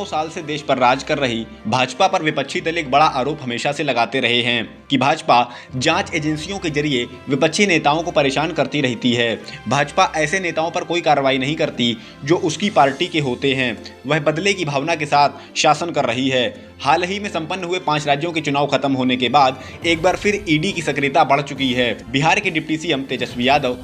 9 साल से देश पर राज कर रही भाजपा पर विपक्षी दल एक बड़ा आरोप हमेशा से लगाते रहे हैं कि भाजपा जांच एजेंसियों के जरिए विपक्षी नेताओं को परेशान करती रहती है। भाजपा ऐसे नेताओं पर कोई कार्रवाई नहीं करती जो उसकी पार्टी के होते हैं। वह बदले की भावना के साथ शासन कर रही है। हाल ही में संपन्न हुए 5 राज्यों के चुनाव खत्म होने के बाद एक बार फिर ईडी की सक्रियता बढ़ चुकी है। बिहार के deputy CM Tejashwi Yadav,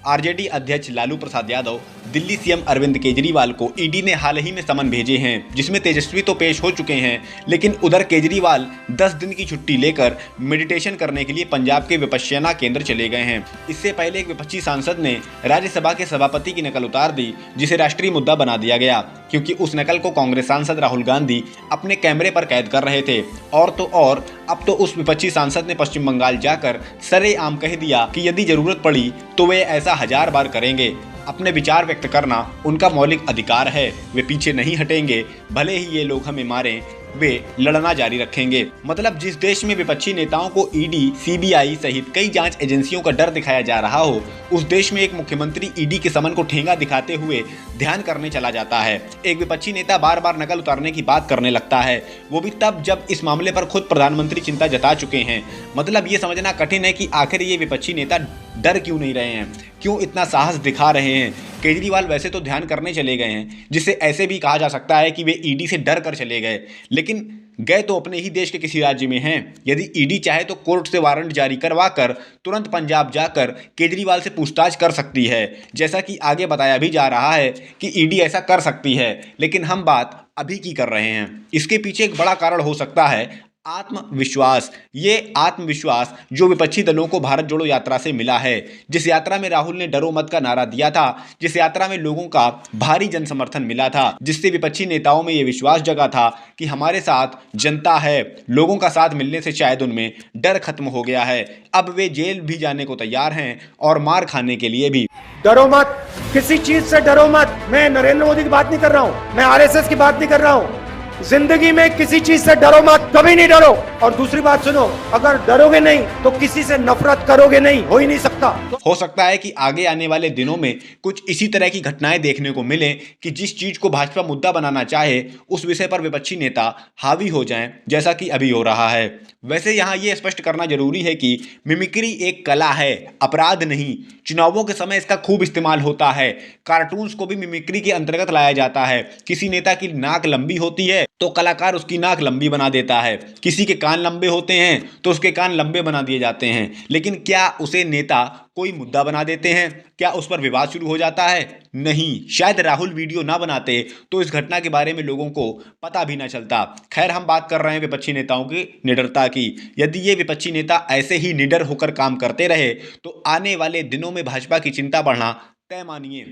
RJD अध्यक्ष लालू प्रसाद यादव, दिल्ली सीएम अरविंद केजरीवाल को ईडी ने हाल ही में समन भेजे हैं, जिसमें तेजस्वी तो पेश हो चुके हैं, लेकिन उधर केजरीवाल 10 दिन की छुट्टी लेकर मेडिटेशन करने के लिए पंजाब के विपश्यना केंद्र चले गए हैं। इससे पहले एक विपक्षी सांसद ने राज्यसभा के सभापति की नकल उतार दी, जिसे राष्ट्रीय मुद्दा बना दिया गया, क्योंकि उस नकल को कांग्रेस सांसद राहुल गांधी अपने कैमरे पर कैद कर रहे थे। और तो और अब तो उस विपक्षी सांसद ने पश्चिम बंगाल जाकर सरेआम कह दिया कि यदि जरूरत पड़ी तो वे ऐसा 1000 बार करेंगे। अपने विचार व्यक्त करना उनका मौलिक अधिकार है, वे पीछे नहीं हटेंगे, भले ही ये लोग हमें मारें, वे लड़ना जारी रखेंगे। मतलब जिस देश में विपक्षी नेताओं को ईडी, सीबीआई सहित कई जांच एजेंसियों का डर दिखाया जा रहा हो, उस देश में एक मुख्यमंत्री ईडी के समन को ठेंगा दिखाते हुए ध्यान करने चला जाता है। एक विपक्षी नेता बार बार नकल उतारने की बात करने लगता है, वो भी तब जब इस मामले पर खुद प्रधानमंत्री चिंता जता चुके हैं। मतलब ये समझना कठिन है कि आखिर ये विपक्षी नेता डर क्यों नहीं रहे हैं, क्यों इतना साहस दिखा रहे हैं। केजरीवाल वैसे तो ध्यान करने चले गए हैं, जिसे ऐसे भी कहा जा सकता है कि वे ईडी से डर कर चले गए, लेकिन गए तो अपने ही देश के किसी राज्य में हैं। यदि ईडी चाहे तो कोर्ट से वारंट जारी करवा कर तुरंत पंजाब जाकर केजरीवाल से पूछताछ कर सकती है, जैसा कि आगे बताया भी जा रहा है कि ईडी ऐसा कर सकती है। लेकिन हम बात अभी की कर रहे हैं। इसके पीछे एक बड़ा कारण हो सकता है आत्मविश्वास। ये आत्मविश्वास जो विपक्षी दलों को भारत जोड़ो यात्रा से मिला है, जिस यात्रा में राहुल ने डरो मत का नारा दिया था, जिस यात्रा में लोगों का भारी जन समर्थन मिला था, जिससे विपक्षी नेताओं में ये विश्वास जगा था कि हमारे साथ जनता है। लोगों का साथ मिलने से शायद उनमें डर खत्म हो गया है। अब वे जेल भी जाने को तैयार हैं और मार खाने के लिए भी। डरो मत, किसी चीज से डरो मत। मैं नरेंद्र मोदी की बात नहीं कर रहा हूं, मैं आरएसएस की बात नहीं कर रहा हूं। जिंदगी में किसी चीज से डरो मत, कभी नहीं डरो। और दूसरी बात सुनो, अगर डरोगे नहीं तो किसी से नफरत करोगे नहीं, हो ही नहीं सकता। हो सकता है कि आगे आने वाले दिनों में कुछ इसी तरह की घटनाएं देखने को मिले कि जिस चीज को भाजपा मुद्दा बनाना चाहे उस विषय पर विपक्षी नेता हावी हो जाएं, जैसा कि अभी हो रहा है। वैसे यहाँ ये स्पष्ट करना जरूरी है कि मिमिक्री एक कला है, अपराध नहीं। चुनावों के समय इसका खूब इस्तेमाल होता है। कार्टून्स को भी मिमिक्री के अंतर्गत लाया जाता है। किसी नेता की नाक लंबी होती है तो कलाकार उसकी नाक लंबी बना देता है। किसी के कान लंबे होते हैं तो उसके कान लंबे बना दिए जाते हैं। लेकिन क्या उसे नेता कोई मुद्दा बना देते हैं? क्या उस पर विवाद शुरू हो जाता है? नहीं। शायद राहुल वीडियो ना बनाते तो इस घटना के बारे में लोगों को पता भी ना चलता। खैर, हम बात कर रहे हैं विपक्षी नेताओं की निडरता की। यदि ये विपक्षी नेता ऐसे ही निडर होकर काम करते रहे तो आने वाले दिनों में भाजपा की चिंता बढ़ना तय मानिए।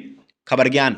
खबर ज्ञान।